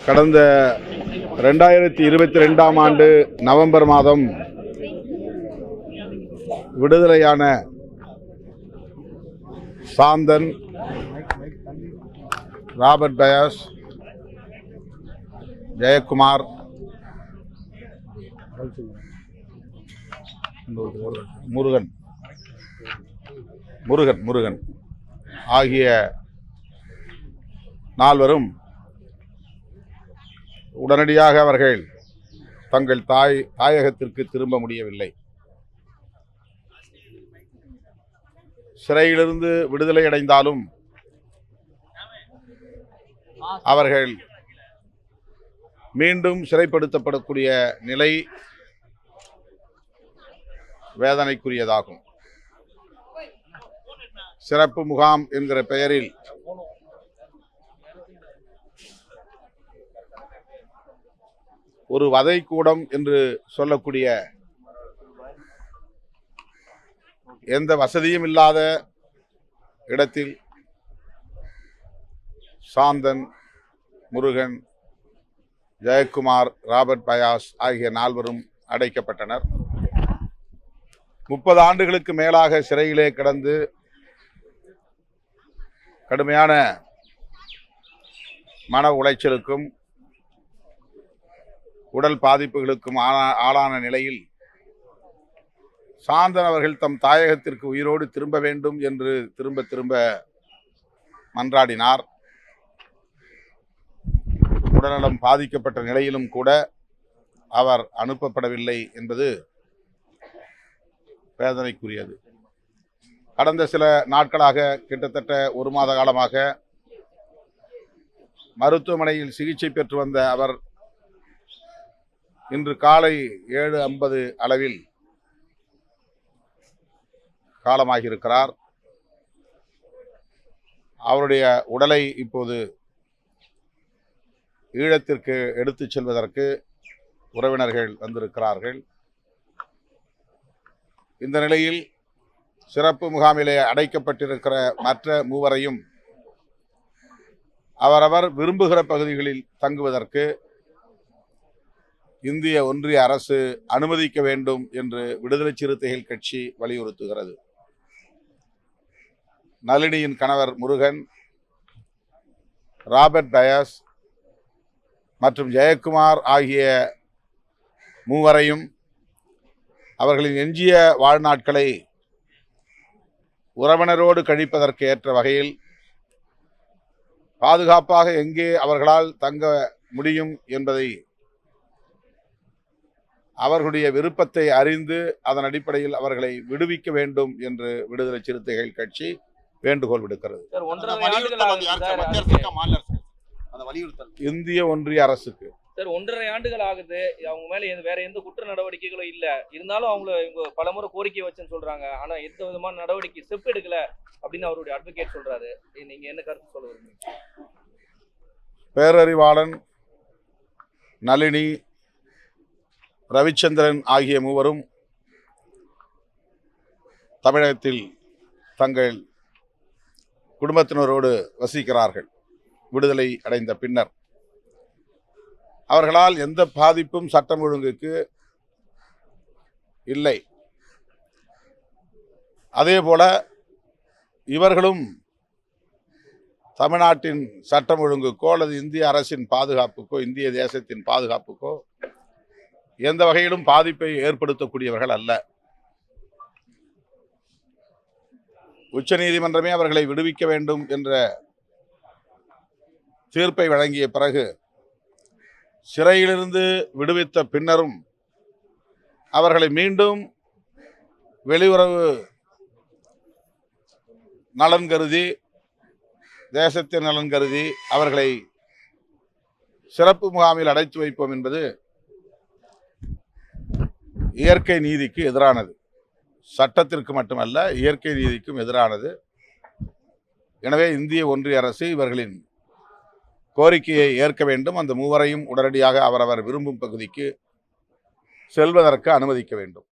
கடந்த 2022ஆம் ஆண்டு நவம்பர் மாதம் விடுதலையான சாந்தன், ராபர்ட் பயாஸ், ஜெயக்குமார், முருகன் ஆகிய நால்வரும் உடனடியாக அவர்கள் தங்கள் தாயகத்திற்கு திரும்ப முடியவில்லை. சிறையிலிருந்து விடுதலை அடைந்தாலும் அவர்கள் மீண்டும் சிறைப்படுத்தப்படக்கூடிய நிலை வேதனைக்குரியதாகும். சிறப்பு முகாம் என்கிற பெயரில் ஒரு வதைக்கூடம் என்று சொல்லக்கூடிய எந்த வசதியும் இல்லாத இடத்தில் சாந்தன், முருகன், ஜெயக்குமார், ராபர்ட் பயாஸ் ஆகிய நால்வரும் அடைக்கப்பட்டனர். 30 ஆண்டுகளுக்கு மேலாக சிறையிலே கிடந்து கடுமையான மன உளைச்சலுக்கும் உடல் பாதிப்புகளுக்கும் ஆளான நிலையில் சாந்தன் அவர்கள் தம் தாயகத்திற்கு உயிரோடு திரும்ப வேண்டும் என்று திரும்ப மன்றாடினார். உடல்நலம் பாதிக்கப்பட்ட நிலையிலும் கூட அவர் அனுப்பப்படவில்லை என்பது வேதனைக்குரியது. கடந்த சில நாட்களாக கிட்டத்தட்ட 1 மாத காலமாக மருத்துவமனையில் சிகிச்சை பெற்று வந்த அவர் இன்று காலை 7:50 அளவில் காலமாகியிருக்கிறார். அவருடைய உடலை இப்போது ஈழத்திற்கு எடுத்துச் செல்வதற்கு உறவினர்கள் வந்திருக்கிறார்கள். இந்த நிலையில் சிறப்பு முகாமிலே அடைக்கப்பட்டிருக்கிற மற்ற மூவரையும் அவரவர் விரும்புகிற பகுதிகளில் தங்குவதற்கு இந்திய ஒன்றிய அரசு அனுமதிக்க வேண்டும் என்று விடுதலை சிறுத்தைகள் கட்சி வலியுறுத்துகிறது. நளினியின் கணவர் முருகன், ராபர்ட் பயாஸ் மற்றும் ஜெயக்குமார் ஆகிய மூவரையும் அவர்களின் எஞ்சிய வாழ்நாட்களை உறவினரோடு கழிப்பதற்கு ஏற்ற வகையில் பாதுகாப்பாக எங்கே அவர்களால் தங்க முடியும் என்பதை அவர்களுடைய விருப்பத்தை அறிந்து அதன் அடிப்படையில் அவர்களை விடுவிக்க வேண்டும் என்று விடுதலை சிறுத்தைகள் கட்சி வேண்டுகோள் விடுக்கிறது. இந்திய ஒன்றிய அரசுக்கு 1.5 ஆண்டுகள் ஆகுது. அவங்க மேல வேற எந்த குற்ற நடவடிக்கைகளும் இல்ல. இருந்தாலும் அவங்க பலமுறை கோரிக்கை வச்சுன்னு சொல்றாங்க. ஆனா எந்த விதமான நடவடிக்கை ஸ்டெப் எடுக்கல அப்படின்னு அவருடைய அட்வொகேட் சொல்றாரு. நீங்க என்ன கருத்து சொல்ல விரும்புறீங்க? பேரறிவாளன், நளினி, ரவிச்சந்திரன் ஆகிய மூவரும் தமிழகத்தில் தங்கள் குடும்பத்தினரோடு வசிக்கிறார்கள். விடுதலை அடைந்த பின்னர் அவர்களால் எந்த பாதிப்பும் சட்டம் ஒழுங்குக்கு இல்லை. அதேபோல இவர்களும் தமிழ்நாட்டின் சட்டம் ஒழுங்குக்கோ அல்லது இந்திய அரசின் பாதுகாப்புக்கோ, இந்திய தேசத்தின் பாதுகாப்புக்கோ எந்த வகையிலும் பாதிப்பை ஏற்படுத்தக்கூடியவர்கள் அல்ல. உச்சநீதிமன்றமே அவர்களை விடுவிக்க வேண்டும் என்ற தீர்ப்பை வழங்கிய பிறகு சிறையிலிருந்து விடுவித்த பின்னரும் அவர்களை மீண்டும் வெளியுறவு நலன் கருதி, தேசத்தின் நலன் கருதி அவர்களை சிறப்பு முகாமில் அடைத்து வைப்போம் என்பது இயற்கை நீதிக்கு எதிரானது. சட்டத்திற்கு மட்டுமல்ல, இயற்கை நீதிக்கும் எதிரானது. எனவே இந்திய ஒன்றிய அரசு இவர்களின் கோரிக்கையை ஏற்க வேண்டும். அந்த மூவரையும் உடனடியாக அவரவர் விரும்பும் பகுதிக்கு செல்வதற்கு அனுமதிக்க வேண்டும்.